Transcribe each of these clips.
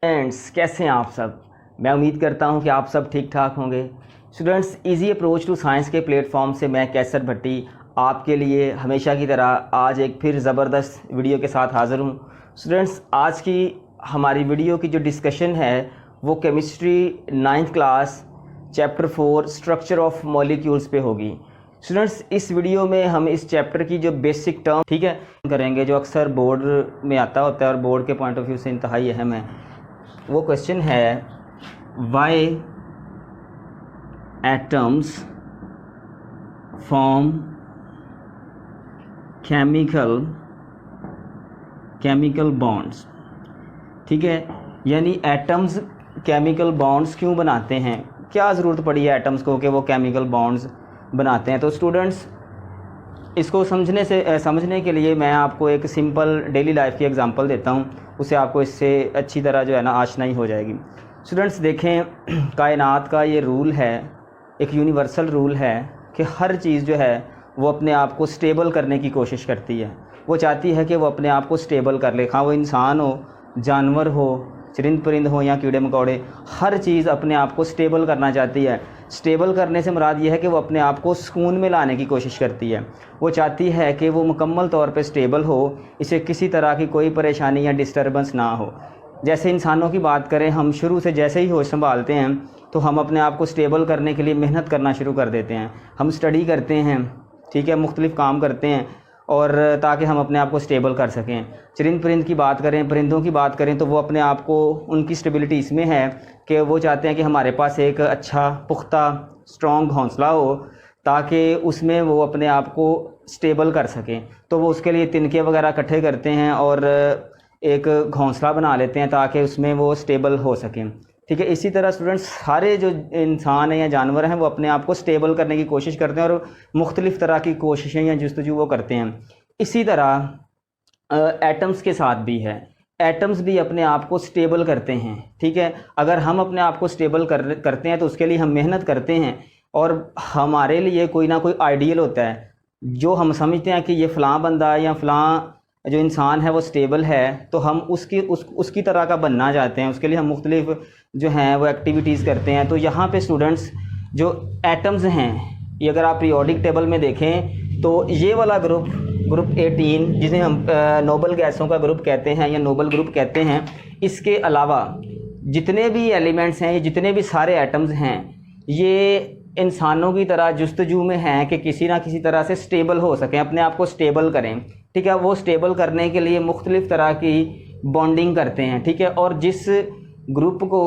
Students कैसे हैं आप सब। मैं उम्मीद करता हूं कि आप सब ठीक ठाक होंगे। Students easy approach to science के प्लेटफॉर्म से मैं कैसर भट्टी आपके लिए हमेशा की तरह आज एक फिर ज़बरदस्त वीडियो के साथ हाज़िर हूं। स्टूडेंट्स आज की हमारी वीडियो की जो डिस्कशन है वो chemistry 9th class chapter 4 structure of molecules पे होगी। स्टूडेंट्स इस वीडियो में हम इस चैप्टर की जो बेसिक टर्म ठीक है करेंगे जो अक्सर बोर्ड में आता होता है और बोर्ड के पॉइंट ऑफ व्यू से इंतहाई अहम है। वो क्वेश्चन है why atoms form chemical bonds. ठीक है, यानी एटम्स केमिकल बॉन्ड्स क्यों बनाते हैं, क्या ज़रूरत पड़ी है एटम्स को कि वो केमिकल बॉन्ड्स बनाते हैं। तो स्टूडेंट्स इसको समझने के लिए मैं आपको एक सिंपल डेली लाइफ की एग्जांपल देता हूँ, उससे आपको इससे अच्छी तरह जो है ना आशनाई हो जाएगी। स्टूडेंट्स देखें, कायनात का ये रूल है, एक यूनिवर्सल रूल है कि हर चीज़ जो है वो अपने आप को स्टेबल करने की कोशिश करती है। वो चाहती है कि वो अपने आप को स्टेबल कर ले, खा वो इंसान हो, जानवर हो, चरिंद परिंद हो या कीड़े मकोड़े, हर चीज़ अपने आप को स्टेबल करना चाहती है। स्टेबल करने से मुराद ये है कि वो अपने आप को सुकून में लाने की कोशिश करती है। वो चाहती है कि वो मुकम्मल तौर पे स्टेबल हो, इसे किसी तरह की कोई परेशानी या डिस्टर्बेंस ना हो। जैसे इंसानों की बात करें, हम शुरू से जैसे ही होश संभालते हैं तो हम अपने आप को स्टेबल करने के लिए मेहनत करना शुरू कर देते हैं। हम स्टडी करते हैं, ठीक है, मुख्तलिफ़ काम करते हैं और ताकि हम अपने आप को स्टेबल कर सकें। चरिंद परिंद की बात करें, परिंदों की बात करें तो वो अपने आप को, उनकी स्टेबिलिटी इसमें है कि वो चाहते हैं कि हमारे पास एक अच्छा पुख्ता स्ट्रॉन्ग घोंसला हो ताकि उसमें वो अपने आप को स्टेबल कर सकें। तो वो उसके लिए तिनके वगैरह इकट्ठे करते हैं और एक घोंसला बना लेते हैं ताकि उसमें वो स्टेबल हो सकें। ठीक है, इसी तरह स्टूडेंट्स सारे जो इंसान हैं या जानवर हैं वो अपने आप को स्टेबल करने की कोशिश करते हैं और मुख्तलिफ़ तरह की कोशिशें या जस्तजू वो करते हैं। इसी तरह एटम्स के साथ भी है, एटम्स भी अपने आप को स्टेबल करते हैं। ठीक है, अगर हम अपने आप को स्टेबल करते हैं तो उसके लिए हम मेहनत करते हैं और हमारे लिए कोई ना कोई आइडियल होता है जो हम समझते हैं कि ये फ़लाँ बंदा या फ़लाँ जो इंसान है वो स्टेबल है, तो हम उसकी तरह का बनना चाहते हैं। उसके लिए हम मुख्तलिफ़ जो हैं वो एक्टिविटीज़ करते हैं। तो यहाँ पे स्टूडेंट्स जो एटम्स हैं, ये अगर आप पीरियोडिक टेबल में देखें तो ये वाला ग्रुप 18 जिसे हम नोबल गैसों का ग्रुप कहते हैं या नोबल ग्रुप कहते हैं, इसके अलावा जितने भी एलिमेंट्स हैं, जितने भी सारे एटम्स हैं, ये इंसानों की तरह जुस्तजू में हैं कि किसी ना किसी तरह से स्टेबल हो सकें, अपने आप को स्टेबल करें। ठीक है, वो स्टेबल करने के लिए मुख्तलिफ़ तरह की बॉन्डिंग करते हैं। ठीक है, और जिस ग्रुप को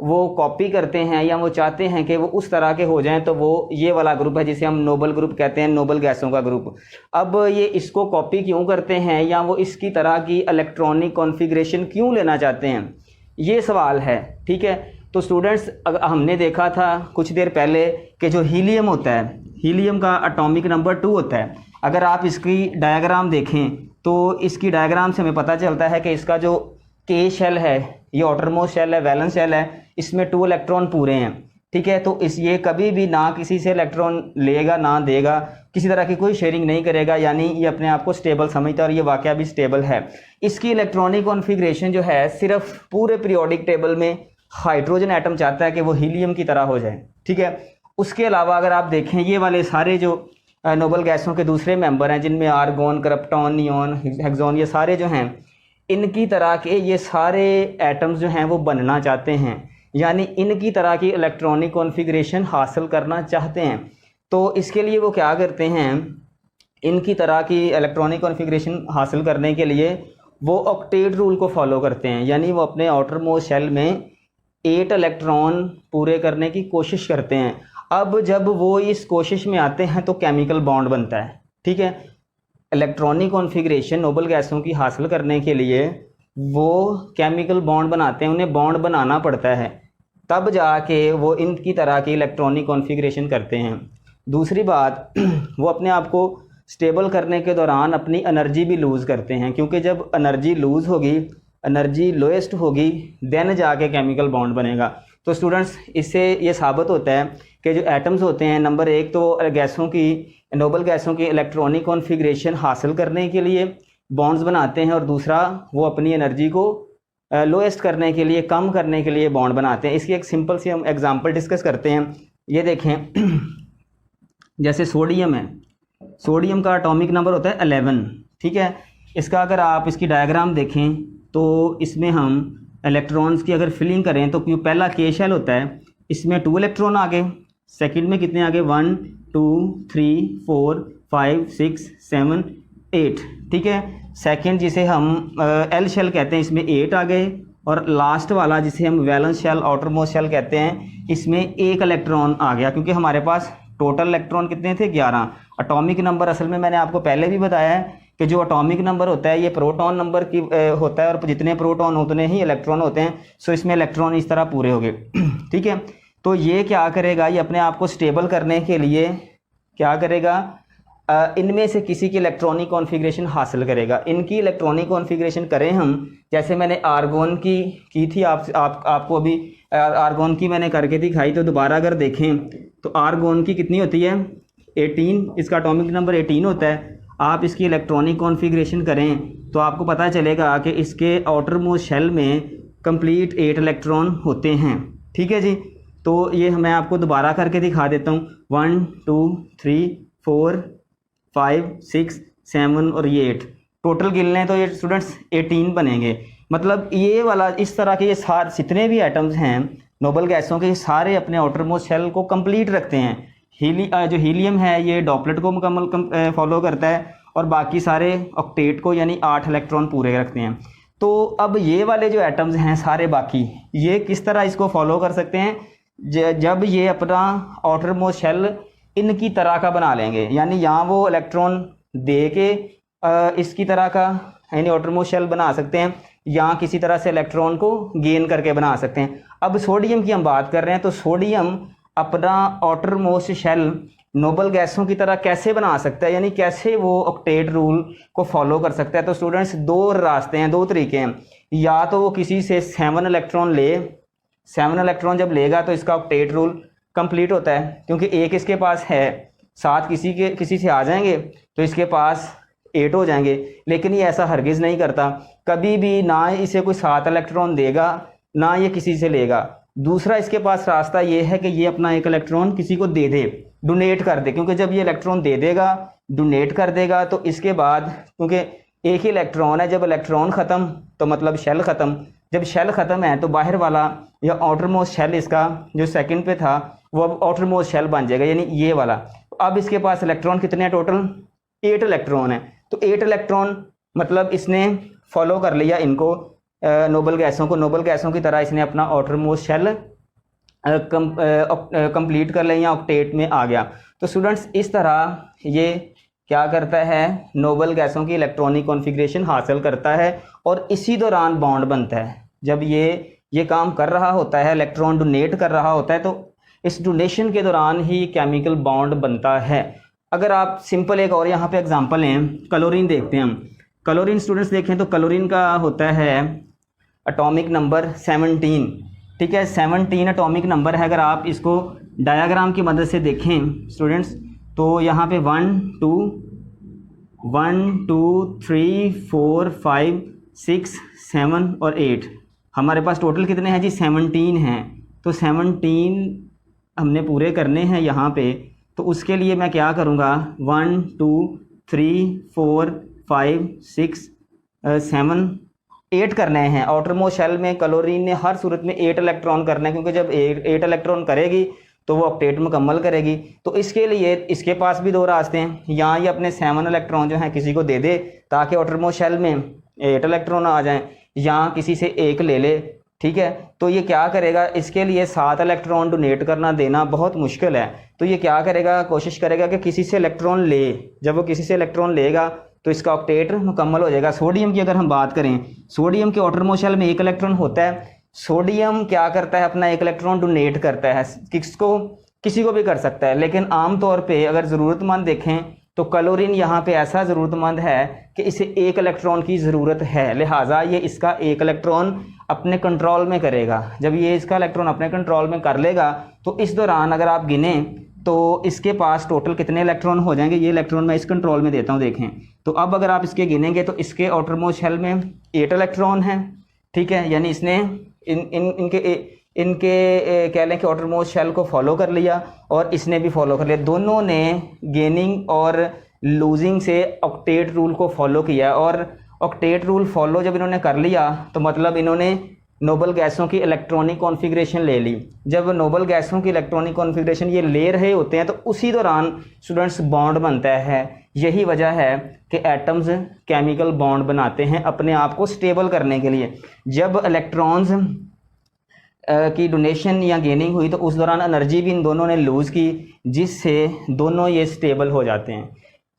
वो कॉपी करते हैं या वो चाहते हैं कि वो उस तरह के हो जाएं तो वो ये वाला ग्रुप है जिसे हम नोबल ग्रुप कहते हैं, नोबल गैसों का ग्रुप। अब ये इसको कॉपी क्यों करते हैं या वो इसकी तरह की इलेक्ट्रॉनिक कॉन्फ़िगरेशन क्यों लेना चाहते हैं, ये सवाल है। ठीक है, तो स्टूडेंट्स हमने देखा था कुछ देर पहले कि जो हीलियम होता है, हीलियम का एटॉमिक नंबर 2 होता है। अगर आप इसकी डायग्राम देखें तो इसकी डायग्राम से हमें पता चलता है कि इसका जो के शेल है, ये आउटरमोस्ट शेल है, वैलेंस शेल है, इसमें 2 इलेक्ट्रॉन पूरे हैं। ठीक है, तो ये कभी भी ना किसी से इलेक्ट्रॉन लेगा ना देगा, किसी तरह की कोई शेयरिंग नहीं करेगा, यानी ये अपने आप को स्टेबल समझता है और ये वाकया भी स्टेबल है। इसकी इलेक्ट्रॉनिक कॉन्फ़िगरेशन जो है सिर्फ पूरे पीरियोडिक टेबल में हाइड्रोजन एटम चाहता है कि वो हीलियम की तरह हो जाए। ठीक है, उसके अलावा अगर आप देखें ये वाले सारे जो नोबल गैसों के दूसरे मेंबर हैं जिनमें आर्गोन, क्रिप्टॉन, नियॉन, हेक्सॉन, ये सारे जो हैं इनकी तरह के ये सारे एटम्स जो हैं वो बनना चाहते हैं, यानी इनकी तरह की इलेक्ट्रॉनिक कॉन्फ़िगरेशन हासिल करना चाहते हैं। तो इसके लिए वो क्या करते हैं, इनकी तरह की इलेक्ट्रॉनिक कॉन्फ़िगरेशन हासिल करने के लिए वो ऑक्टेट रूल को फॉलो करते हैं, यानी वो अपने आउटर मोस्ट शेल में 8 इलेक्ट्रॉन पूरे करने की कोशिश करते हैं। अब जब वो इस कोशिश में आते हैं तो केमिकल बॉन्ड बनता है। ठीक है, इलेक्ट्रॉनिक कॉन्फ़िगरेशन नोबल गैसों की हासिल करने के लिए वो केमिकल बॉन्ड बनाते हैं, उन्हें बॉन्ड बनाना पड़ता है, तब जाके वो इनकी तरह की इलेक्ट्रॉनिक कॉन्फ़िगरेशन करते हैं। दूसरी बात, वो अपने आप को स्टेबल करने के दौरान अपनी एनर्जी भी लूज़ करते हैं, क्योंकि जब एनर्जी लूज़ होगी, एनर्जी लोएस्ट होगी, देन जाके केमिकल बॉन्ड बनेगा। तो स्टूडेंट्स इससे ये साबित होता है कि जो एटम्स होते हैं, नंबर 1 तो गैसों की, नोबल गैसों की इलेक्ट्रॉनिक कॉन्फ़िगरेशन हासिल करने के लिए बॉन्ड्स बनाते हैं और दूसरा वो अपनी एनर्जी को लोएस्ट करने के लिए, कम करने के लिए बॉन्ड बनाते हैं। इसकी एक सिंपल सी हम एग्जांपल डिस्कस करते हैं। ये देखें जैसे सोडियम है, सोडियम का एटॉमिक नंबर होता है 11, ठीक है। इसका अगर आप इसकी डायग्राम देखें तो इसमें हम इलेक्ट्रॉन्स की अगर फिलिंग करें तो पहला के शेल होता है, इसमें 2 इलेक्ट्रॉन आ गए, सेकंड में कितने आ गए 1 2 3 4 5 6 7 8, ठीक है। सेकंड जिसे हम एल शेल कहते हैं, इसमें 8 आ गए, और लास्ट वाला जिसे हम valence shell, outermost shell कहते हैं, इसमें 1 इलेक्ट्रॉन आ गया, क्योंकि हमारे पास टोटल इलेक्ट्रॉन कितने थे 11। एटॉमिक नंबर असल में मैंने आपको पहले भी बताया है कि जो एटॉमिक नंबर होता है ये प्रोटॉन नंबर की होता है, और जितने प्रोटॉन उतने ही इलेक्ट्रॉन होते हैं। सो इसमें इलेक्ट्रॉन इस तरह पूरे हो गए ठीक है। तो ये क्या करेगा, ये अपने आप को स्टेबल करने के लिए क्या करेगा, इनमें से किसी की इलेक्ट्रॉनिक कॉन्फ़िगरेशन हासिल करेगा। इनकी इलेक्ट्रॉनिक कॉन्फ़िगरेशन करें हम, जैसे मैंने आर्गोन की थी, आपको अभी आर्गोन की मैंने करके दिखाई, तो दोबारा अगर देखें तो आर्गोन की कितनी होती है 18, इसका एटॉमिक नंबर 18 होता है। आप इसकी इलेक्ट्रॉनिक कॉन्फ़िगरेशन करें तो आपको पता चलेगा कि इसके आउटर मोस्ट शेल में कंप्लीट 8 इलेक्ट्रॉन होते हैं, ठीक है जी। तो ये मैं आपको दोबारा करके दिखा देता हूँ, 1 2 3 4 5 6 7 और ये 8, टोटल गिन लें तो ये स्टूडेंट्स 18 बनेंगे। मतलब ये वाला इस तरह के ये सारे जितने भी एटम्स हैं नोबल गैसों के, सारे अपने आउटर मोस्ट शेल को कंप्लीट रखते हैं। जो हीलियम है ये डॉपलेट को मुकम्मल फॉलो करता है, और बाकी सारे ऑक्टेट को यानी 8 इलेक्ट्रॉन पूरे रखते हैं। तो अब ये वाले जो एटम्स हैं सारे बाकी, ये किस तरह इसको फॉलो कर सकते हैं, जब ये अपना आउटर मोस्ट शेल इनकी तरह का बना लेंगे, यानी यहाँ वो इलेक्ट्रॉन दे के इसकी तरह का यानी आउटर मोस्ट शेल बना सकते हैं, या किसी तरह से इलेक्ट्रॉन को गेन करके बना सकते हैं। अब सोडियम की हम बात कर रहे हैं, तो सोडियम अपना आउटर मोस्ट शेल नोबल गैसों की तरह कैसे बना सकता है, यानी कैसे वो ऑक्टेट रूल को फॉलो कर सकता है। तो स्टूडेंट्स 2 रास्ते हैं, 2 तरीके हैं। या तो वो किसी से 7 इलेक्ट्रॉन ले, 7 इलेक्ट्रॉन जब लेगा तो इसका ऑक्टेट रूल कंप्लीट होता है, क्योंकि 1 इसके पास है, 7 किसी से आ जाएंगे तो इसके पास 8 हो जाएंगे। लेकिन ये ऐसा हरगिज़ नहीं करता, कभी भी ना इसे कोई 7 इलेक्ट्रॉन देगा ना ये किसी से लेगा। दूसरा इसके पास रास्ता ये है कि ये अपना 1 इलेक्ट्रॉन किसी को दे दे, डोनेट कर दे, क्योंकि जब ये इलेक्ट्रॉन दे देगा, डोनेट कर देगा, तो इसके बाद क्योंकि एक ही इलेक्ट्रॉन है, जब इलेक्ट्रॉन ख़त्म तो मतलब शेल ख़त्म, जब शेल ख़त्म है तो बाहर वाला या आउटर मोस्ट शेल इसका जो सेकंड पे था वो अब आउटर मोस्ट शेल बन जाएगा, यानी ये वाला। अब इसके पास इलेक्ट्रॉन कितने हैं टोटल, 8 इलेक्ट्रॉन है। तो 8 इलेक्ट्रॉन मतलब इसने फॉलो कर लिया इनको, नोबल गैसों की तरह इसने अपना आउटर मोस्ट शेल कंप्लीट कर लिया, ऑक्टेट में आ गया। तो स्टूडेंट्स इस तरह ये क्या करता है, नोबल गैसों की इलेक्ट्रॉनिक कॉन्फ़िगरेशन हासिल करता है, और इसी दौरान बॉन्ड बनता है। जब ये काम कर रहा होता है, इलेक्ट्रॉन डोनेट कर रहा होता है, तो इस डोनेशन के दौरान ही केमिकल बॉन्ड बनता है। अगर आप सिंपल एक और यहाँ पे एग्जांपल हैं, क्लोरीन देखते हैं हम। क्लोरीन स्टूडेंट्स देखें तो क्लोरीन का होता है एटॉमिक नंबर 17, ठीक है, 17 एटॉमिक नंबर है। अगर आप इसको डायग्राम की मदद से देखें स्टूडेंट्स, तो यहाँ पे 1 2 3 4 5 6 7 और 8, हमारे पास टोटल कितने हैं जी 17 हैं। तो 17 हमने पूरे करने हैं यहाँ पे, तो उसके लिए मैं क्या करूँगा, 1 2 3 4 5 6 7 8 करने हैं। आउटर मोस्ट शेल में क्लोरीन ने हर सूरत में 8 इलेक्ट्रॉन करना है, क्योंकि जब 8 इलेक्ट्रॉन करेगी तो वो ऑक्टेट मुकम्मल करेगी। तो इसके लिए इसके पास भी 2 रास्ते हैं, यहाँ ये अपने 7 इलेक्ट्रॉन जो हैं किसी को दे दे ताकि आउटर मोस्ट शेल में 8 इलेक्ट्रॉन आ जाएं, या किसी से 1 ले ले, ठीक है। तो ये क्या करेगा, इसके लिए 7 इलेक्ट्रॉन डोनेट करना देना बहुत मुश्किल है। तो ये क्या करेगा, कोशिश करेगा कि किसी से इलेक्ट्रॉन ले। जब वो किसी से इलेक्ट्रॉन लेगा तो इसका ऑक्टेट मुकम्मल हो जाएगा। सोडियम की अगर हम बात करें, सोडियम के आउटर मोस्ट शेल में 1 इलेक्ट्रॉन होता है। सोडियम क्या करता है, अपना 1 इलेक्ट्रॉन डोनेट करता है, किसको, किसी को भी कर सकता है। लेकिन आम तौर पे अगर ज़रूरतमंद देखें तो क्लोरीन यहाँ पे ऐसा ज़रूरतमंद है कि इसे 1 इलेक्ट्रॉन की ज़रूरत है, लिहाजा ये इसका 1 इलेक्ट्रॉन अपने कंट्रोल में करेगा। जब ये इसका इलेक्ट्रॉन अपने कंट्रोल में कर लेगा तो इस दौरान अगर आप गिने तो इसके पास टोटल कितने इलेक्ट्रॉन हो जाएंगे। ये इलेक्ट्रॉन मैं इस कंट्रोल में देता हूँ, देखें। तो अब अगर आप इसके गिनेंगे तो इसके आउटर मोस्ट शेल में 8 इलेक्ट्रॉन हैं, ठीक है, यानी इसने इनके कह लें कि आउटरमोस्ट शेल को फॉलो कर लिया और इसने भी फॉलो कर लिया। दोनों ने गेनिंग और लूजिंग से ऑक्टेट रूल को फॉलो किया, और ऑक्टेट रूल फॉलो जब इन्होंने कर लिया तो मतलब इन्होंने नोबल गैसों की इलेक्ट्रॉनिक कॉन्फ़िगरेशन ले ली। जब नोबल गैसों की इलेक्ट्रॉनिक कॉन्फ़िगरेशन ये ले रहे होते हैं तो उसी दौरान स्टूडेंट्स बॉन्ड बनता है। यही वजह है कि एटम्स केमिकल बॉन्ड बनाते हैं अपने आप को स्टेबल करने के लिए। जब इलेक्ट्रॉन्स की डोनेशन या गेनिंग हुई तो उस दौरान एनर्जी भी इन दोनों ने लूज़ की, जिससे दोनों ये स्टेबल हो जाते हैं।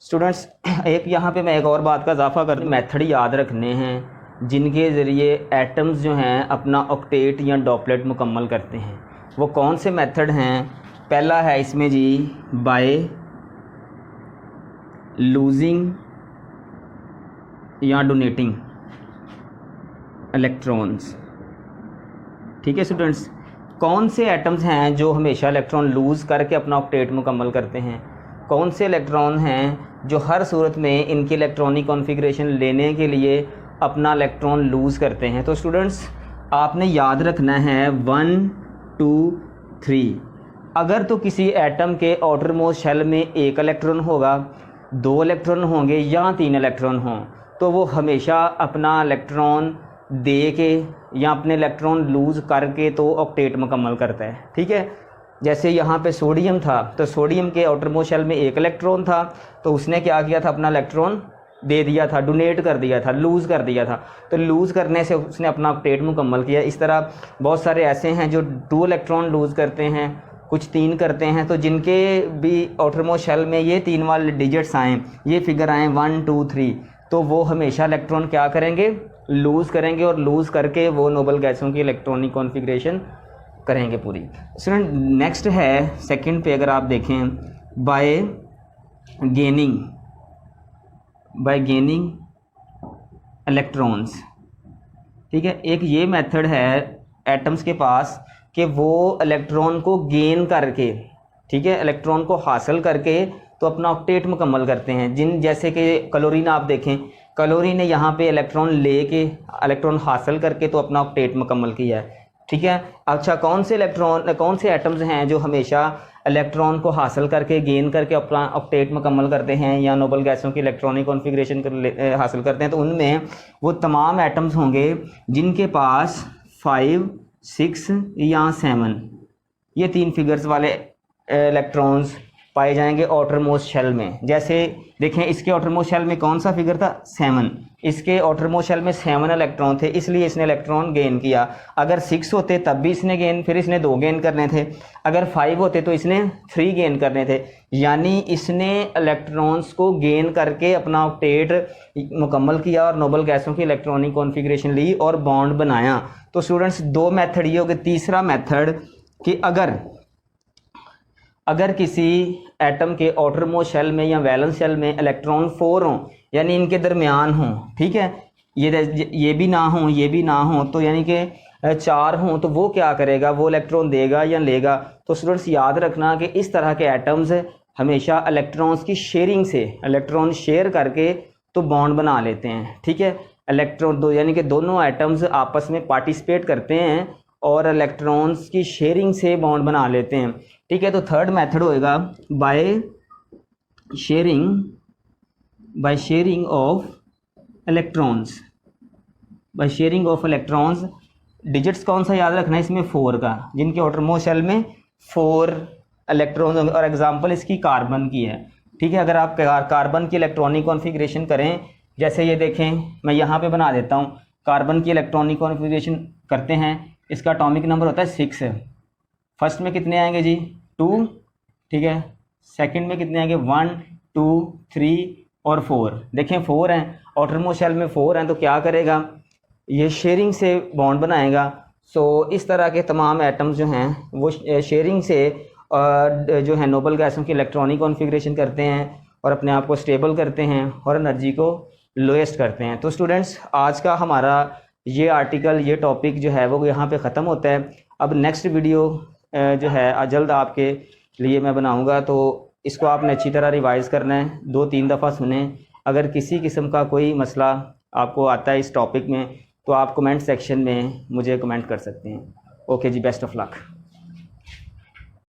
स्टूडेंट्स, एक यहाँ पे मैं एक और बात का इजाफा कर दूँ, मेथड याद रखने हैं जिनके ज़रिए एटम्स जो हैं अपना ऑक्टेट या डॉपलेट मुकम्मल करते हैं। वो कौन से मेथड हैं? पहला है इसमें जी बाय लूजिंग या डोनेटिंग इलेक्ट्रॉन्स। ठीक है स्टूडेंट्स, कौन से एटम्स हैं जो हमेशा इलेक्ट्रॉन लूज़ करके अपना ऑक्टेट मुकम्मल करते हैं? कौन से इलेक्ट्रॉन हैं जो हर सूरत में इनकी इलेक्ट्रॉनिक कॉन्फ़िगरेशन लेने के लिए अपना इलेक्ट्रॉन लूज़ करते हैं? तो स्टूडेंट्स, आपने याद रखना है 1 2 3। अगर तो किसी एटम के आउटर मोस्ट शेल में एक इलेक्ट्रॉन होगा, 2 इलेक्ट्रॉन होंगे या 3 इलेक्ट्रॉन हों, तो वो हमेशा अपना इलेक्ट्रॉन दे के या अपने इलेक्ट्रॉन लूज़ करके तो ऑक्टेट मुकम्मल करता है। ठीक है, जैसे यहाँ पे सोडियम था तो सोडियम के आउटर मोस्ट शेल में एक इलेक्ट्रॉन था, तो उसने क्या किया था, अपना इलेक्ट्रॉन दे दिया था, डोनेट कर दिया था, लूज़ कर दिया था। तो लूज़ करने से उसने अपना ऑक्टेट मुकम्मल किया। इस तरह बहुत सारे ऐसे हैं जो 2 इलेक्ट्रॉन लूज़ करते हैं, कुछ 3 करते हैं। तो जिनके भी आउटर मोस्ट शेल में ये 3 वाले डिजिट्स आएँ, ये फिगर आएँ 1 2 3, तो वो हमेशा इलेक्ट्रॉन क्या करेंगे, लूज़ करेंगे, और लूज़ करके वो नोबल गैसों की इलेक्ट्रॉनिक कॉन्फ़िगरेशन करेंगे पूरी। स्टूडेंट, नेक्स्ट है सेकंड पे अगर आप देखें, बाय गेनिंग इलेक्ट्रॉन्स। ठीक है, एक ये मेथड है एटम्स के पास कि वो इलेक्ट्रॉन को गेन करके, ठीक है, इलेक्ट्रॉन को हासिल करके तो अपना ऑक्टेट मुकम्मल करते हैं। जैसे कि क्लोरीन आप देखें, क्लोरीन ने यहाँ पे इलेक्ट्रॉन लेके, इलेक्ट्रॉन हासिल करके तो अपना ऑक्टेट मुकम्मल किया है। ठीक है, अच्छा, कौन से एटम्स हैं जो हमेशा इलेक्ट्रॉन को हासिल करके, गेन करके अपना ऑक्टेट मुकम्मल करते हैं या नोबल गैसों की इलेक्ट्रॉनिक कॉन्फ़िगरेशन हासिल करते हैं? तो उनमें वो तमाम एटम्स होंगे जिनके पास 5 6 या 7 ये 3 फिगर्स वाले इलेक्ट्रॉन्स पाए जाएंगे आउटर मोस्ट शेल में। जैसे देखें, इसके आउटर मोस्ट शेल में कौन सा फिगर था, 7। इसके आउटर मोस्ट शेल में 7 इलेक्ट्रॉन थे, इसलिए इसने इलेक्ट्रॉन गेन किया। अगर 6 होते तब भी इसने गेन, फिर इसने 2 गेन करने थे। अगर 5 होते तो इसने 3 गेन करने थे। यानी इसने इलेक्ट्रॉन्स को गेन करके अपना ऑक्टेट मुकम्मल किया और नोबल गैसों की इलेक्ट्रॉनिक कॉन्फ़िगरेशन ली और बॉन्ड बनाया। तो स्टूडेंट्स, 2 मेथड ये हो गए। तीसरा मेथड कि अगर किसी एटम के आउटर मोस्ट शेल में या वैलेंस शेल में इलेक्ट्रॉन 4 हों, यानी इनके दरमियान हों, ठीक है, ये भी ना हों, ये भी ना हों, तो यानी कि 4 हों, तो वो क्या करेगा, वो इलेक्ट्रॉन देगा या लेगा? तो स्टूडेंट्स, याद रखना कि इस तरह के एटम्स हमेशा इलेक्ट्रॉन्स की शेयरिंग से, इलेक्ट्रॉन शेयर करके तो बॉन्ड बना लेते हैं। ठीक है, इलेक्ट्रॉन यानी कि दोनों एटम्स आपस में पार्टिसिपेट करते हैं और इलेक्ट्रॉन्स की शेयरिंग से बॉन्ड बना लेते हैं। ठीक है, तो थर्ड मेथड होएगा by sharing of electrons. By sharing of electrons, digits कौन सा याद रखना है इसमें, 4 का, जिनके आउटर मोस्ट शेल में 4 इलेक्ट्रॉन्स होंगे। और एग्जांपल इसकी कार्बन की है। ठीक है, अगर आप कार्बन की इलेक्ट्रॉनिक कॉन्फ़िगरेशन करें, जैसे ये देखें, मैं यहाँ पे बना देता हूँ, कार्बन की इलेक्ट्रॉनिक कॉन्फ़िगरेशन करते हैं, इसका एटॉमिक नंबर होता है 6। फर्स्ट में कितने आएंगे जी, 2। ठीक है, सेकंड में कितने आएंगे, 1 2 3 और 4। देखें 4 हैं, आउटर मोस्ट शेल में 4 हैं, तो क्या करेगा, ये शेयरिंग से बॉन्ड बनाएगा। सो इस तरह के तमाम एटम्स जो हैं वो शेयरिंग से जो है नोबल गैसों की इलेक्ट्रॉनिक कॉन्फ़िगरेशन करते हैं और अपने आप को स्टेबल करते हैं और एनर्जी को लोएस्ट करते हैं। तो स्टूडेंट्स, आज का हमारा ये आर्टिकल, ये टॉपिक जो है वो यहाँ पे ख़त्म होता है। अब नेक्स्ट वीडियो जो है जल्द आपके लिए मैं बनाऊँगा, तो इसको आपने अच्छी तरह रिवाइज़ करना है, 2-3 दफ़ा सुने। अगर किसी किस्म का कोई मसला आपको आता है इस टॉपिक में तो आप कमेंट सेक्शन में मुझे कमेंट कर सकते हैं। ओके जी, बेस्ट ऑफ लक।